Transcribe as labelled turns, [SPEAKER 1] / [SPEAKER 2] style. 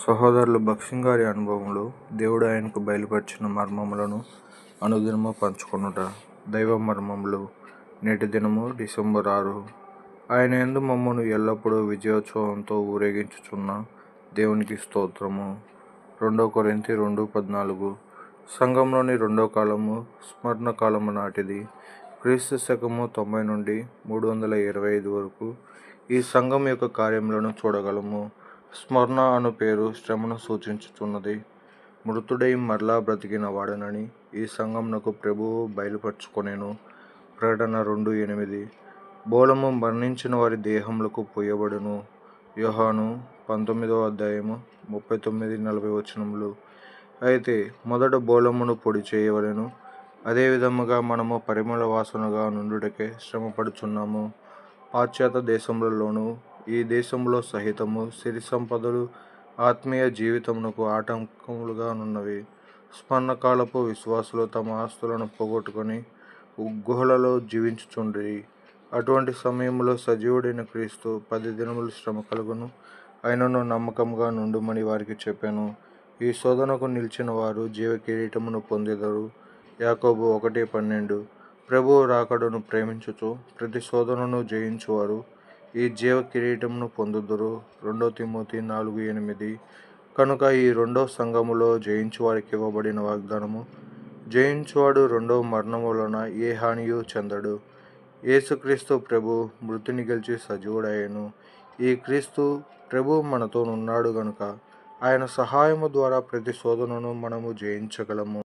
[SPEAKER 1] సహోదరులు భక్సింగ్ గారి అనుభవములు, దేవుడు ఆయనకు బయలుపరిచిన మర్మములను అనుదినము పంచుకొనుట. దైవ మర్మములు. నేటి దినము డిసెంబర్ 6. ఆయన యందు మమ్మను ఎల్లప్పుడూ విజయోత్సవంతో ఊరేగించుచున్న దేవునికి స్తోత్రము. 2 కొరింథీ 2:14. సంఘంలోని రెండో కాలము స్మరణ కాలము నాటిది. క్రీస్తు శకము 90 నుండి 325 వరకు ఈ సంఘం యొక్క కార్యములను చూడగలము. స్మరణ అను పేరు శ్రమను సూచించుచున్నది. మృతుడై మరలా బ్రతికిన వాడనని ఈ సంఘమునకు ప్రభువు బయలుపరచుకొనెను. ప్రకటన 2:8. బోళము మరణించిన వారి దేహములకు పొయ్యబడును. యోహాను 19:39-40 వచనములు. అయితే మొదట బోళమును పొడి చేయవలెను. అదే విధముగా మనము పరిమళ వాసనగా నుండుటకే శ్రమపడుచున్నాము. పాశ్చాత్య దేశములలోను ఈ దేశములో సహితము సిరి సంపదలు ఆత్మీయ జీవితమునకు ఆటంకములుగా నున్నవి. స్మరణకాలపు విశ్వాసులు తమ ఆస్తులను పోగొట్టుకొని గుహలలో జీవించుచుండిరి. అటువంటి సమయములో సజీవుడైన క్రీస్తు 10 దినములు శ్రమ కలుగును, అయినను నమ్మకముగా నుండుమని వారికి చెప్పెను. ఈ శోధనకు నిలిచిన వారు జీవ కిరీటమును పొందెదరు. యాకోబు 1:12. ప్రభువు రాకడను ప్రేమించుచు ప్రతి శోధనను జయించువారు ఈ జీవ కిరీటమును పొందుదురు. 2 తిమోతి 4:8. కనుక ఈ రెండో సంఘములో జయించువారికి ఇవ్వబడిన వాగ్దానము, జయించువాడు రెండవ మరణము వలన ఏ హానియు చెందడు. యేసుక్రీస్తు ప్రభు మృతిని గెలిచి సజీవుడయ్యెను. ఈ క్రీస్తు ప్రభు మనతో ఉన్నాడు గనుక ఆయన సహాయము ద్వారా ప్రతి శోధనను మనము జయించగలము.